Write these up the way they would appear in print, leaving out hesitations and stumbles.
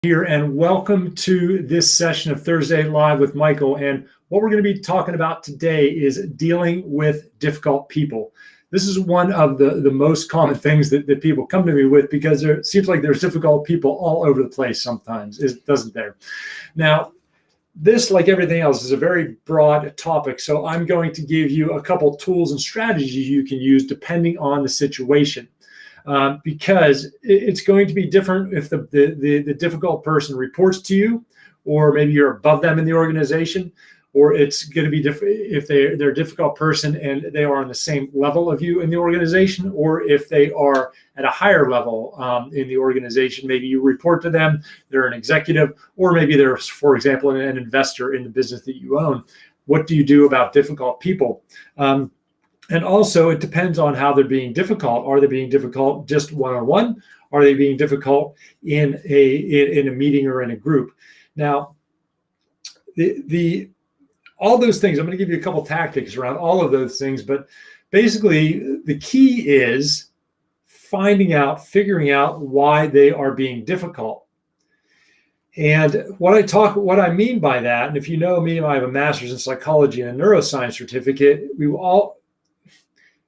Here and welcome to this session of Thursday Live with Michael. And what we're going to be talking about today is dealing with difficult people. This is one of the most common things that people come to me with, because it seems like there's difficult people all over the place sometimes, doesn't there? Now, this, like everything else, is a very broad topic. So I'm going to give you a couple tools and strategies you can use depending on the situation. Because it's going to be different if the difficult person reports to you, or maybe you're above them in the organization, or it's going to be different if they're a difficult person and they are on the same level of you in the organization, or if they are at a higher level in the organization. Maybe you report to them, they're an executive, or maybe they're, for example, an investor in the business that you own. What do you do about difficult people? And also, it depends on how they're being difficult. Are they being difficult just one-on-one? Are they being difficult in a meeting or in a group? Now, all those things, I'm going to give you a couple tactics around all of those things. But basically, the key is figuring out why they are being difficult. And what I mean by that, and if you know me, I have a master's in psychology and a neuroscience certificate.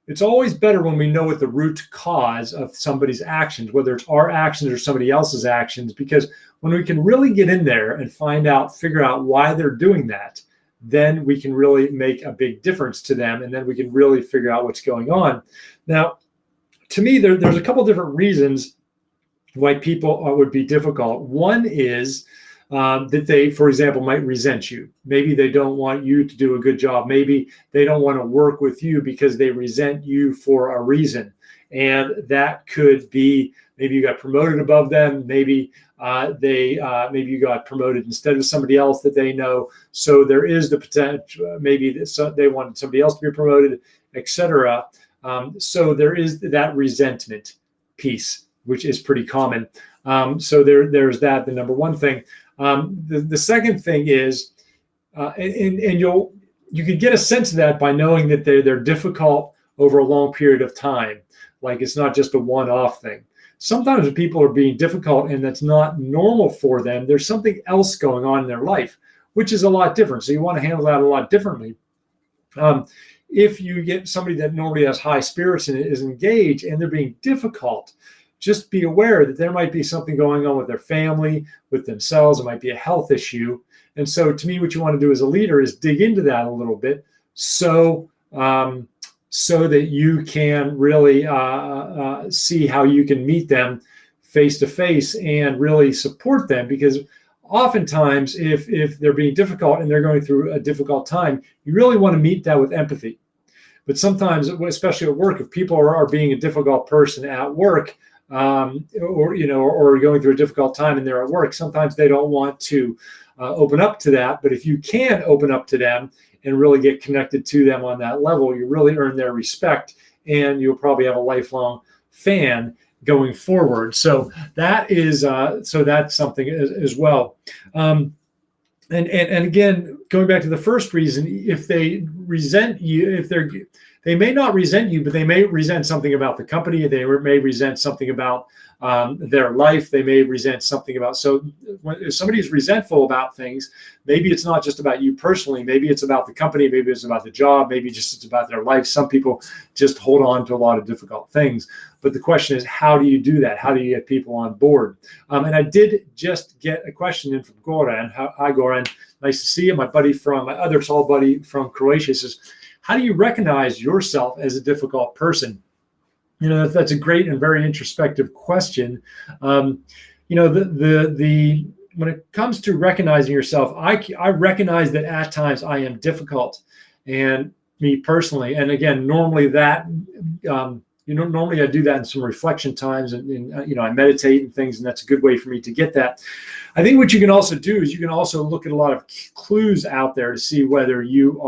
It's always better when we know what the root cause of somebody's actions, whether it's our actions or somebody else's actions, because when we can really get in there and figure out why they're doing that, then we can really make a big difference to them, and then we can really figure out what's going on. Now, to me, there's a couple different reasons why people would be difficult. One is that they, for example, might resent you. Maybe they don't want you to do a good job. Maybe they don't want to work with you because they resent you for a reason. And that could be, maybe you got promoted above them. Maybe maybe you got promoted instead of somebody else that they know. So there is the potential, maybe they wanted somebody else to be promoted, etc. So there is that resentment piece, which is pretty common. So there's that, the number one thing. The second thing is, and you could get a sense of that by knowing that they're difficult over a long period of time. Like, it's not just a one-off thing. Sometimes when people are being difficult and that's not normal for them, there's something else going on in their life, which is a lot different. So you want to handle that a lot differently. If you get somebody that normally has high spirits and is engaged and they're being difficult, just be aware that there might be something going on with their family, with themselves. It might be a health issue. And so to me, what you want to do as a leader is dig into that a little bit so that you can really see how you can meet them face to face and really support them. Because oftentimes, if they're being difficult and they're going through a difficult time, you really want to meet that with empathy. But sometimes, especially at work, if people are being a difficult person at work, or going through a difficult time and they're at work, sometimes they don't want to open up to that. But if you can open up to them and really get connected to them on that level, you really earn their respect, and you'll probably have a lifelong fan going forward. So that is that's something as well. And again, going back to the first reason, if they resent you, they may not resent you, but they may resent something about the company. They may resent something about their life. They may resent something about, if somebody is resentful about things, maybe it's not just about you personally. Maybe it's about the company. Maybe it's about the job. Maybe just it's about their life. Some people just hold on to a lot of difficult things. But the question is, how do you do that? How do you get people on board? And I did just get a question in from Goran. Hi, Goran. Nice to see you. My other tall buddy from Croatia says, how do you recognize yourself as a difficult person? That's a great and very introspective question. When it comes to recognizing yourself, I recognize that at times I am difficult, and me personally. And again, normally normally I do that in some reflection times, and I meditate and things, and that's a good way for me to get that. I think what you can also do is you can also look at a lot of clues out there to see whether you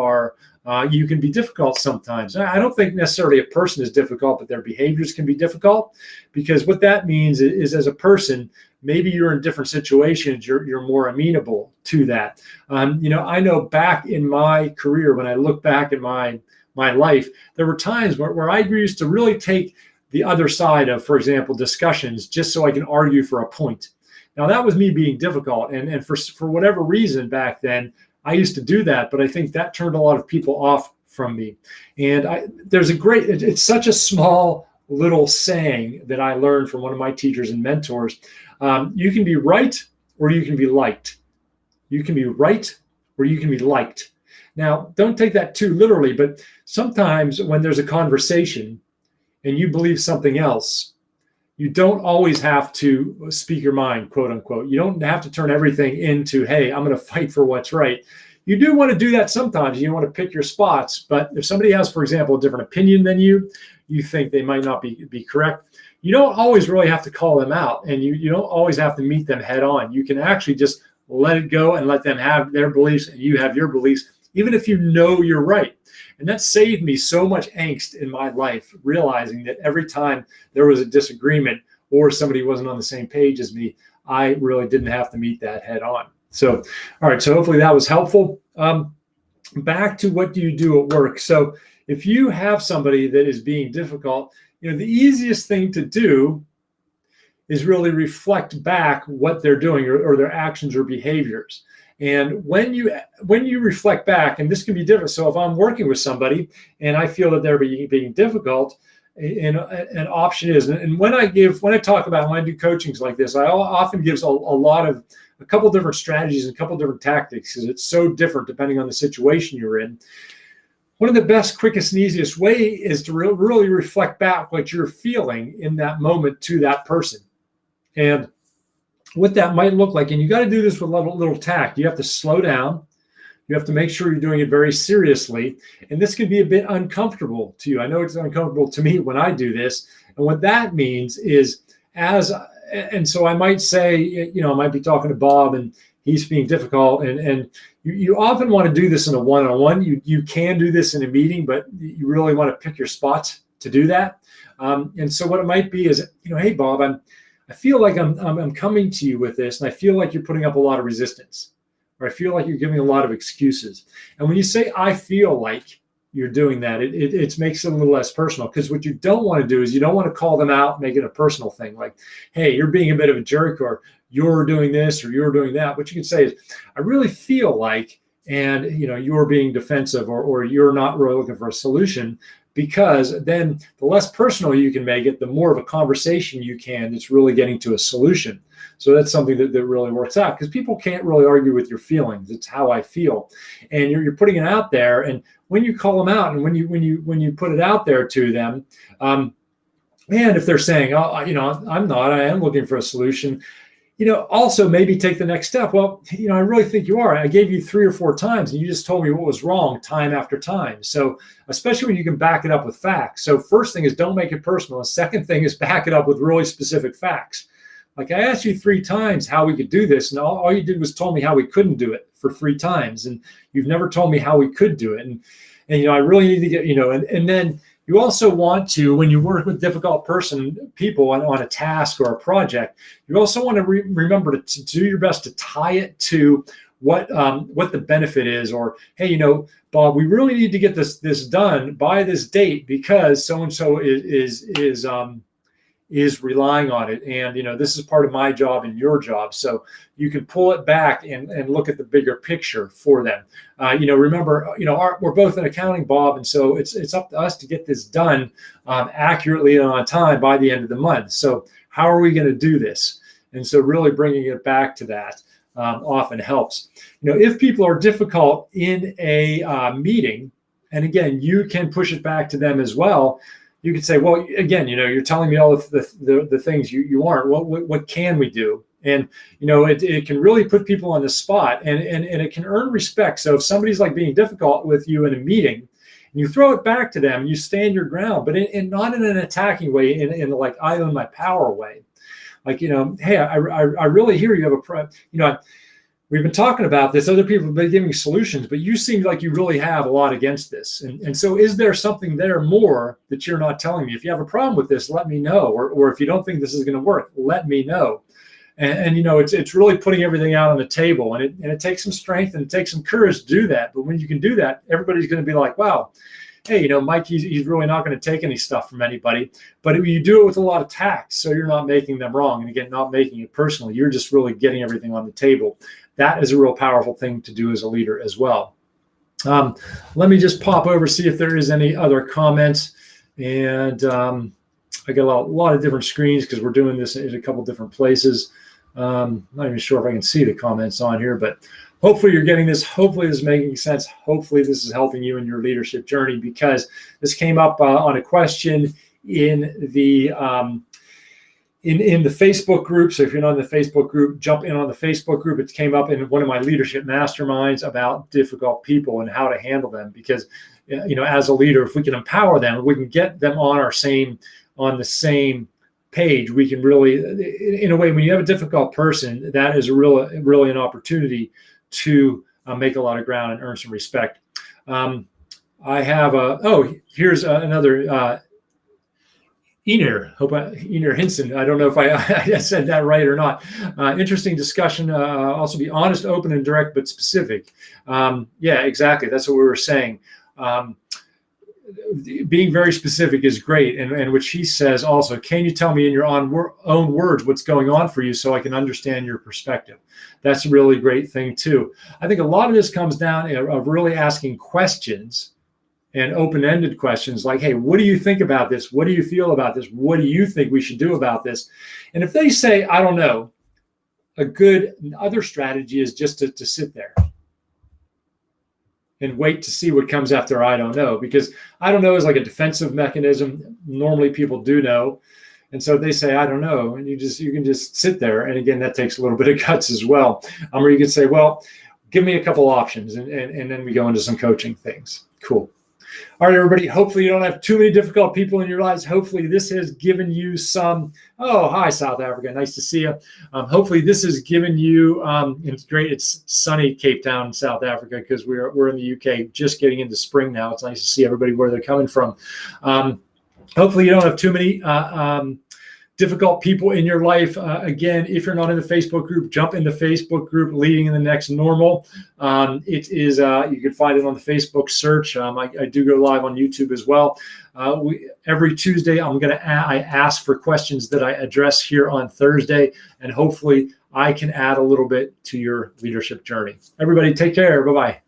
can be difficult sometimes. I don't think necessarily a person is difficult, but their behaviors can be difficult, because what that means is as a person, maybe you're in different situations, you're more amenable to that. I know back in my career, when I look back at my life, there were times where I used to really take the other side of, for example, discussions, just so I can argue for a point. Now that was me being difficult. And for whatever reason back then, I used to do that, but I think that turned a lot of people off from me. And it's such a small little saying that I learned from one of my teachers and mentors. You can be right or you can be liked. You can be right or you can be liked. Now, don't take that too literally, but sometimes when there's a conversation and you believe something else, you don't always have to speak your mind, quote unquote. You don't have to turn everything into, hey, I'm going to fight for what's right. You do want to do that sometimes. You want to pick your spots. But if somebody has, for example, a different opinion than you think they might not be correct, you don't always really have to call them out. And you don't always have to meet them head on. You can actually just let it go and let them have their beliefs and you have your beliefs, even if you know you're right. And that saved me so much angst in my life, realizing that every time there was a disagreement or somebody wasn't on the same page as me, I really didn't have to meet that head on. So, all right. So hopefully that was helpful. Back to what do you do at work? So if you have somebody that is being difficult, the easiest thing to do is really reflect back what they're doing or their actions or behaviors. And when you reflect back, and this can be different. So if I'm working with somebody and I feel that they're being difficult, and an option is, and when I do coachings like this, I often give a couple different strategies and a couple different tactics because it's so different depending on the situation you're in. One of the best, quickest, and easiest way is to really reflect back what you're feeling in that moment to that person. And what that might look like, and you got to do this with little tact. You have to slow down. You have to make sure you're doing it very seriously. And this can be a bit uncomfortable to you. I know it's uncomfortable to me when I do this. And what that means is so I might say, I might be talking to Bob and he's being difficult. And you often want to do this in a one-on-one. You can do this in a meeting, but you really want to pick your spots to do that. And so what it might be is, hey, Bob, I feel like I'm coming to you with this, and I feel like you're putting up a lot of resistance, or I feel like you're giving a lot of excuses. And when you say, I feel like you're doing that, it makes it a little less personal, because what you don't want to do is you don't want to call them out, make it a personal thing. Like, hey, you're being a bit of a jerk, or you're doing this, or you're doing that. What you can say is, I really feel like, and you're being defensive, or you're not really looking for a solution. Because then the less personal you can make it, the more of a conversation you can that's really getting to a solution. So that's something that really works out, because people can't really argue with your feelings. It's how I feel. And you're putting it out there. And when you call them out and when you put it out there to them, and if they're saying, oh, I am looking for a solution, also maybe take the next step. Well, I really think you are. I gave you 3 or 4 times and you just told me what was wrong time after time. So especially when you can back it up with facts. So first thing is, don't make it personal. The second thing is, back it up with really specific facts. Like, I asked you 3 times how we could do this, and all you did was told me how we couldn't do it for 3 times. And you've never told me how we could do it. And I really need to get, and then you also want to, when you work with difficult people on a task or a project, you also want to remember to do your best to tie it to what the benefit is, or, hey, Bob, we really need to get this done by this date because so and so is relying on it, and this is part of my job and your job. So you can pull it back and look at the bigger picture for them. Remember, we're both in accounting, Bob, and so it's up to us to get this done accurately and on time by the end of the month. So how are we going to do this? And so really bringing it back to that often helps. If people are difficult in a meeting, and again, you can push it back to them as well. You could say, well, again, you're telling me all of the things you aren't. What can we do? And it can really put people on the spot, and it can earn respect. So if somebody's like being difficult with you in a meeting, and you throw it back to them, you stand your ground, but not in an attacking way, in like I own my power way. Like, hey, I really hear you have we've been talking about this. Other people have been giving solutions, but you seem like you really have a lot against this. And so is there something there more that you're not telling me? If you have a problem with this, let me know. Or if you don't think this is going to work, let me know. And it's really putting everything out on the table. And it takes some strength and it takes some courage to do that. But when you can do that, everybody's going to be like, wow, hey, Mike, he's really not going to take any stuff from anybody. But you do it with a lot of tact, so you're not making them wrong. And again, not making it personal. You're just really getting everything on the table. That is a real powerful thing to do as a leader as well. Let me just pop over, see if there is any other comments. And I got a lot of different screens because we're doing this in a couple different places. Not even sure if I can see the comments on here, but hopefully you're getting this. Hopefully this is making sense. Hopefully this is helping you in your leadership journey, because this came up on a question in the in the Facebook group. So if you're not in the Facebook group, jump in on the Facebook group. It came up in one of my leadership masterminds about difficult people and how to handle them. Because, as a leader, if we can empower them, we can get them on the same page. We can really, in a way, when you have a difficult person, that is really an opportunity to make a lot of ground and earn some respect. I have here's another Ener Hinson. I don't know if I said that right or not. Interesting discussion. Also be honest, open, and direct, but specific. Yeah, exactly. That's what we were saying. Being very specific is great. And what she says also, can you tell me in your own words what's going on for you so I can understand your perspective? That's a really great thing too. I think a lot of this comes down of really asking questions, and open-ended questions like, hey, what do you think about this? What do you feel about this? What do you think we should do about this? And if they say, I don't know, a good other strategy is just to sit there and wait to see what comes after I don't know, because I don't know is like a defensive mechanism. Normally people do know. And so if they say, I don't know, and you can just sit there. And again, that takes a little bit of guts as well. Or you could say, well, give me a couple options. And then we go into some coaching things. Cool. All right, everybody. Hopefully you don't have too many difficult people in your lives. Hopefully this has given you some, hi, South Africa. Nice to see you. Hopefully this has given you, it's great. It's sunny Cape Town, South Africa, because we're in the UK, just getting into spring now. It's nice to see everybody where they're coming from. Hopefully you don't have too many difficult people in your life. Again, if you're not in the Facebook group, jump in the Facebook group, Leading in the Next Normal. It is, you can find it on the Facebook search. I do go live on YouTube as well. Every Tuesday, I ask for questions that I address here on Thursday, and hopefully I can add a little bit to your leadership journey. Everybody take care. Bye-bye.